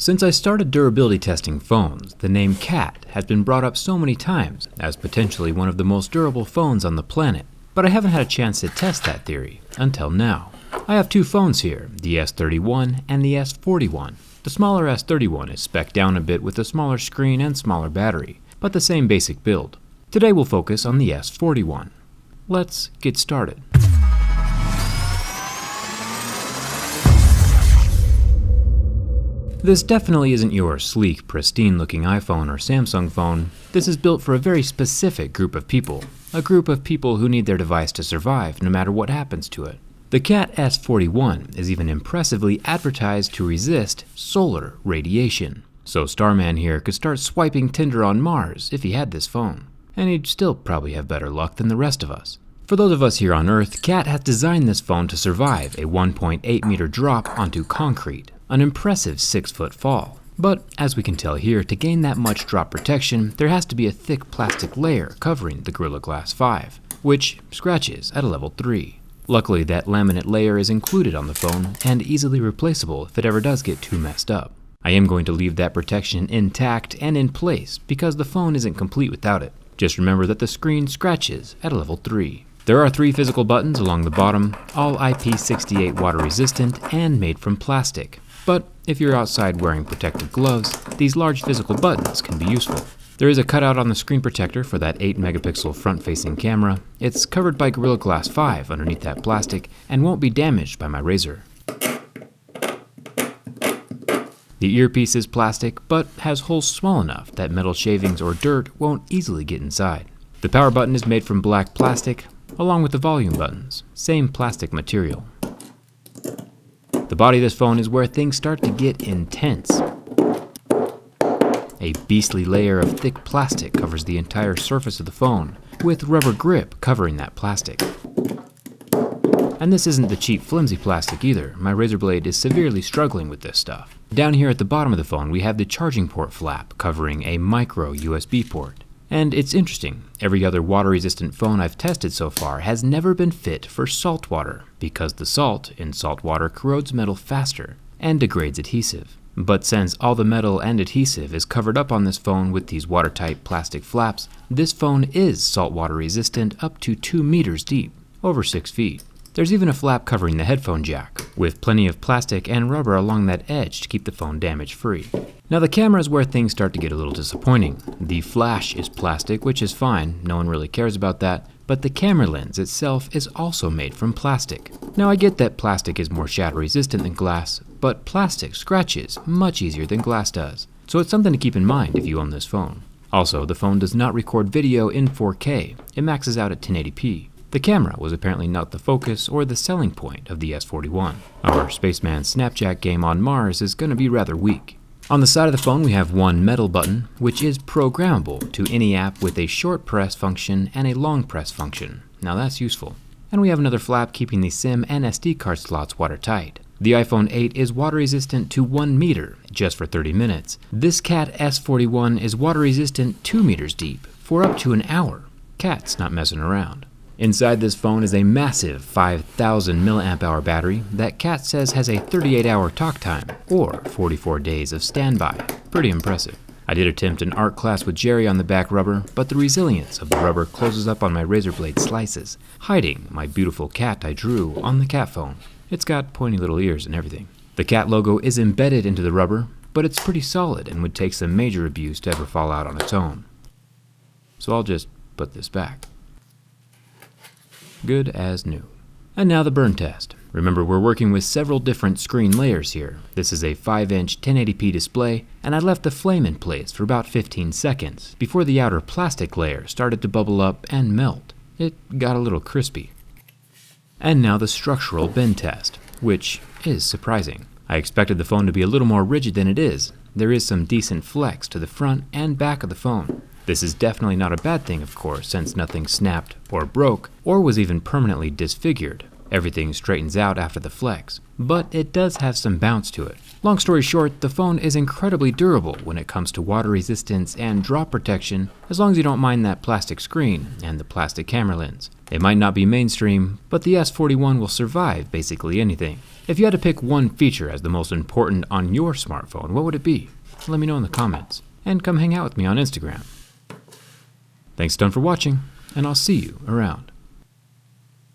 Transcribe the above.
Since I started durability testing phones, the name CAT has been brought up so many times as potentially one of the most durable phones on the planet, but I haven't had a chance to test that theory until now. I have two phones here, the S31 and the S41. The smaller S31 is spec'd down a bit with a smaller screen and smaller battery, but the same basic build. Today we'll focus on the S41. Let's get started. This definitely isn't your sleek, pristine-looking iPhone or Samsung phone. This is built for a very specific group of people. A group of people who need their device to survive no matter what happens to it. The CAT S41 is even impressively advertised to resist solar radiation. So Starman here could start swiping Tinder on Mars if he had this phone. And he'd still probably have better luck than the rest of us. For those of us here on Earth, CAT has designed this phone to survive a 1.8 meter drop onto concrete. An impressive 6-foot fall. But as we can tell here, to gain that much drop protection, there has to be a thick plastic layer covering the Gorilla Glass 5, which scratches at a level 3. Luckily, that laminate layer is included on the phone and easily replaceable if it ever does get too messed up. I am going to leave that protection intact and in place because the phone isn't complete without it. Just remember that the screen scratches at a level 3. There are 3 physical buttons along the bottom, all IP68 water resistant and made from plastic. But if you're outside wearing protective gloves, these large physical buttons can be useful. There is a cutout on the screen protector for that 8 megapixel front-facing camera. It's covered by Gorilla Glass 5 underneath that plastic and won't be damaged by my razor. The earpiece is plastic, but has holes small enough that metal shavings or dirt won't easily get inside. The power button is made from black plastic, along with the volume buttons, same plastic material. The body of this phone is where things start to get intense. A beastly layer of thick plastic covers the entire surface of the phone, with rubber grip covering that plastic. And this isn't the cheap flimsy plastic either. My razor blade is severely struggling with this stuff. Down here at the bottom of the phone we have the charging port flap covering a micro USB port. And it's interesting, every other water-resistant phone I've tested so far has never been fit for salt water, because the salt in salt water corrodes metal faster and degrades adhesive. But since all the metal and adhesive is covered up on this phone with these watertight plastic flaps, this phone is saltwater resistant up to 2 meters deep, over 6 feet. There's even a flap covering the headphone jack, with plenty of plastic and rubber along that edge to keep the phone damage-free. Now the camera is where things start to get a little disappointing. The flash is plastic, which is fine, no one really cares about that, but the camera lens itself is also made from plastic. Now I get that plastic is more shatter resistant than glass, but plastic scratches much easier than glass does. So it's something to keep in mind if you own this phone. Also, the phone does not record video in 4K, it maxes out at 1080p. The camera was apparently not the focus or the selling point of the S41. Our Spaceman Snapchat game on Mars is going to be rather weak. On the side of the phone we have one metal button, which is programmable to any app with a short press function and a long press function. Now that's useful. And we have another flap keeping the SIM and SD card slots watertight. The iPhone 8 is water resistant to 1 meter, just for 30 minutes. This CAT S41 is water resistant 2 meters deep, for up to an hour. CAT's not messing around. Inside this phone is a massive 5,000 mAh battery that CAT says has a 38-hour talk time, or 44 days of standby. Pretty impressive. I did attempt an art class with Jerry on the back rubber, but the resilience of the rubber closes up on my razor blade slices, hiding my beautiful cat I drew on the CAT phone. It's got pointy little ears and everything. The CAT logo is embedded into the rubber, but it's pretty solid and would take some major abuse to ever fall out on its own. So I'll just put this back. Good as new. And now the burn test. Remember, we're working with several different screen layers here. This is a 5-inch 1080p display, and I left the flame in place for about 15 seconds before the outer plastic layer started to bubble up and melt. It got a little crispy. And now the structural bend test, which is surprising. I expected the phone to be a little more rigid than it is. There is some decent flex to the front and back of the phone. This is definitely not a bad thing, of course, since nothing snapped or broke or was even permanently disfigured. Everything straightens out after the flex, but it does have some bounce to it. Long story short, the phone is incredibly durable when it comes to water resistance and drop protection, as long as you don't mind that plastic screen and the plastic camera lens. It might not be mainstream, but the S41 will survive basically anything. If you had to pick one feature as the most important on your smartphone, what would it be? Let me know in the comments, and come hang out with me on Instagram. Thanks a ton for watching, and I'll see you around.